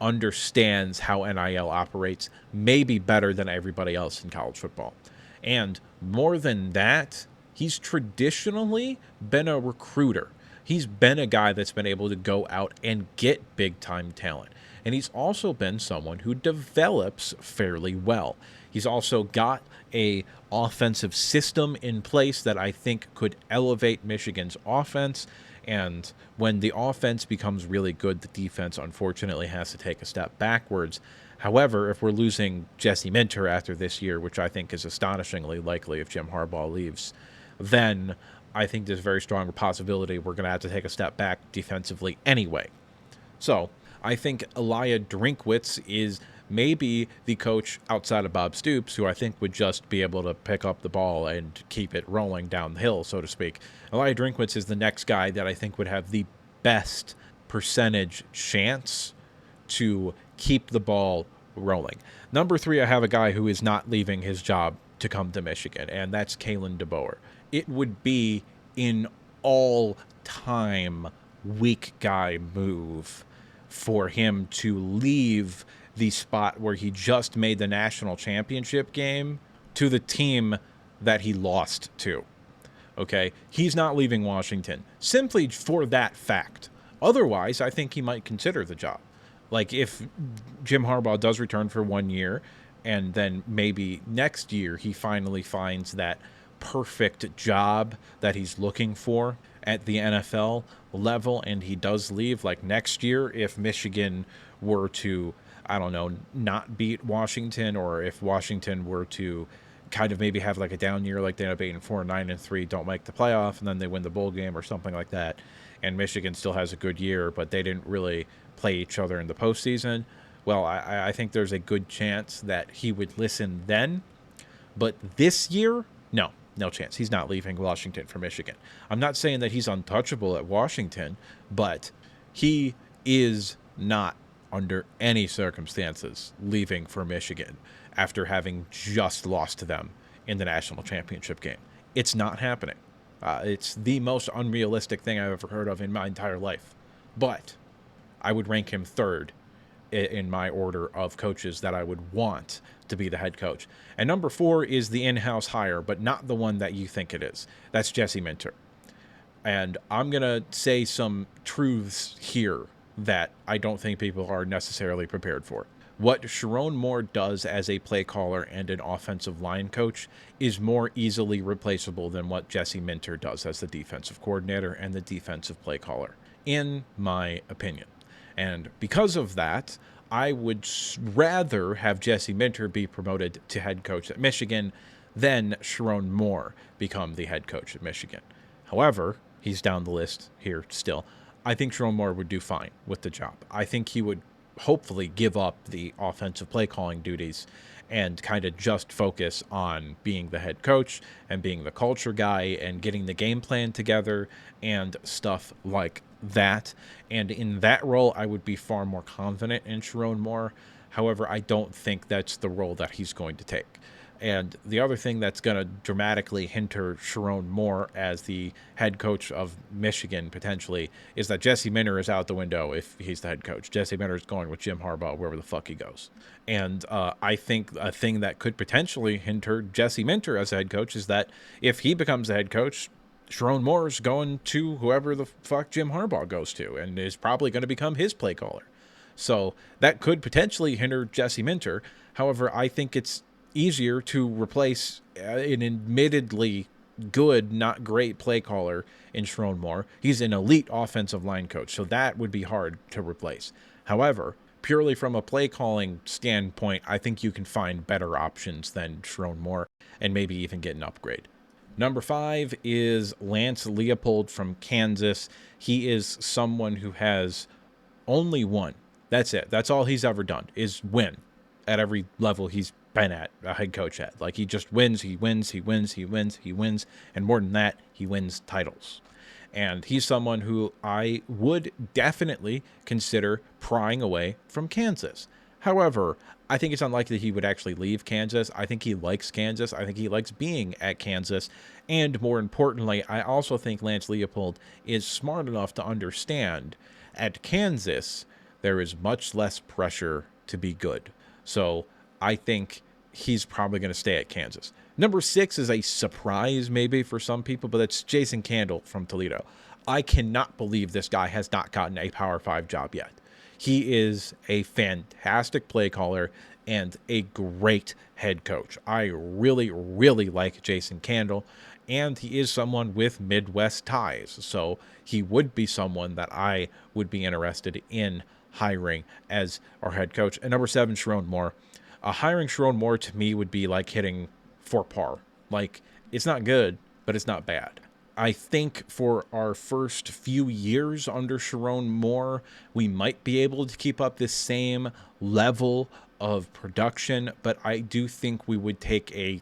understands how NIL operates maybe better than everybody else in college football. And more than that, he's traditionally been a recruiter. He's been a guy that's been able to go out and get big-time talent. And he's also been someone who develops fairly well. He's also got a offensive system in place that I think could elevate Michigan's offense. And when the offense becomes really good, the defense unfortunately has to take a step backwards. However, if we're losing Jesse Minter after this year, which I think is astonishingly likely if Jim Harbaugh leaves, then I think there's a very strong possibility we're going to have to take a step back defensively anyway. So I think Elijah Drinkwitz is maybe the coach outside of Bob Stoops, who I think would just be able to pick up the ball and keep it rolling down the hill, so to speak. Elijah Drinkwitz is the next guy that I think would have the best percentage chance to keep the ball rolling. Number 3, I have a guy who is not leaving his job to come to Michigan, and that's Kalen DeBoer. It would be an all-time weak guy move for him to leave the spot where he just made the national championship game to the team that he lost to. Okay? He's not leaving Washington simply for that fact. Otherwise, I think he might consider the job. Like, if Jim Harbaugh does return for 1 year, and then maybe next year he finally finds that perfect job that he's looking for at the NFL level, and he does leave, like next year, if Michigan were to, I don't know, not beat Washington, or if Washington were to kind of maybe have like a down year, like they end up 8-4, 9-3, don't make the playoff, and then they win the bowl game or something like that, and Michigan still has a good year, but they didn't really play each other in the postseason. Well, I think there's a good chance that he would listen then. But this year, no chance. He's not leaving Washington for Michigan. I'm not saying that he's untouchable at Washington, but he is not, under any circumstances, leaving for Michigan after having just lost to them in the national championship game. It's not happening. It's the most unrealistic thing I've ever heard of in my entire life. But I would rank him third in my order of coaches that I would want to be the head coach. And number 4 is the in-house hire, but not the one that you think it is. That's Jesse Minter. And I'm going to say some truths here that I don't think people are necessarily prepared for. What Sharon Moore does as a play caller and an offensive line coach is more easily replaceable than what Jesse Minter does as the defensive coordinator and the defensive play caller, in my opinion. And because of that, I would rather have Jesse Minter be promoted to head coach at Michigan than Sharon Moore become the head coach at Michigan. However, he's down the list here still. I think Sharon Moore would do fine with the job. I think he would hopefully give up the offensive play calling duties and kind of just focus on being the head coach and being the culture guy and getting the game plan together and stuff like that. And in that role, I would be far more confident in Sharon Moore. However, I don't think that's the role that he's going to take. And the other thing that's going to dramatically hinder Sharon Moore as the head coach of Michigan, potentially, is that Jesse Minter is out the window if he's the head coach. Jesse Minter is going with Jim Harbaugh wherever the fuck he goes. And I think a thing that could potentially hinder Jesse Minter as a head coach is that if he becomes the head coach, Sharon Moore is going to whoever the fuck Jim Harbaugh goes to and is probably going to become his play caller. So that could potentially hinder Jesse Minter. However, I think it's easier to replace an admittedly good, not great play caller in Sharon Moore. He's an elite offensive line coach, so that would be hard to replace. However, purely from a play calling standpoint, I think you can find better options than Sharon Moore and maybe even get an upgrade. Number 5 is Lance Leopold from Kansas. He is someone who has only won. That's it. That's all he's ever done is win at every level he's been at, a head coach at. Like, he just wins, he wins, and more than that, he wins titles. And he's someone who I would definitely consider prying away from Kansas. However, I think it's unlikely he would actually leave Kansas. I think he likes Kansas. I think he likes being at Kansas. And more importantly, I also think Lance Leopold is smart enough to understand at Kansas, there is much less pressure to be good. So I think he's probably going to stay at Kansas. Number 6 is a surprise maybe for some people, but that's Jason Candle from Toledo. I cannot believe this guy has not gotten a Power 5 job yet. He is a fantastic play caller and a great head coach. I really, really like Jason Candle, and he is someone with Midwest ties. So he would be someone that I would be interested in hiring as our head coach. And number 7, Sharon Moore. Hiring Sharon Moore to me would be like hitting for par. Like, it's not good, but it's not bad. I think for our first few years under Sharon Moore, we might be able to keep up this same level of production, but I do think we would take a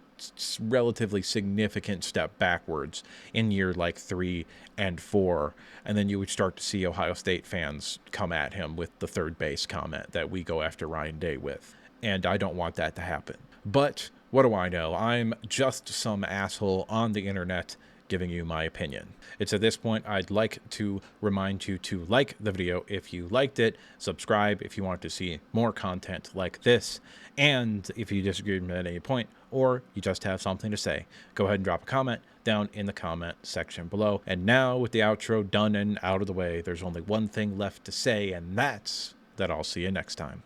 relatively significant step backwards in year like 3 and 4. And then you would start to see Ohio State fans come at him with the third base comment that we go after Ryan Day with. And I don't want that to happen. But what do I know? I'm just some asshole on the internet giving you my opinion. It's at this point I'd like to remind you to like the video if you liked it, subscribe if you want to see more content like this, and if you disagree with me at any point or you just have something to say, go ahead and drop a comment down in the comment section below. And now with the outro done and out of the way, there's only one thing left to say, and that's that I'll see you next time.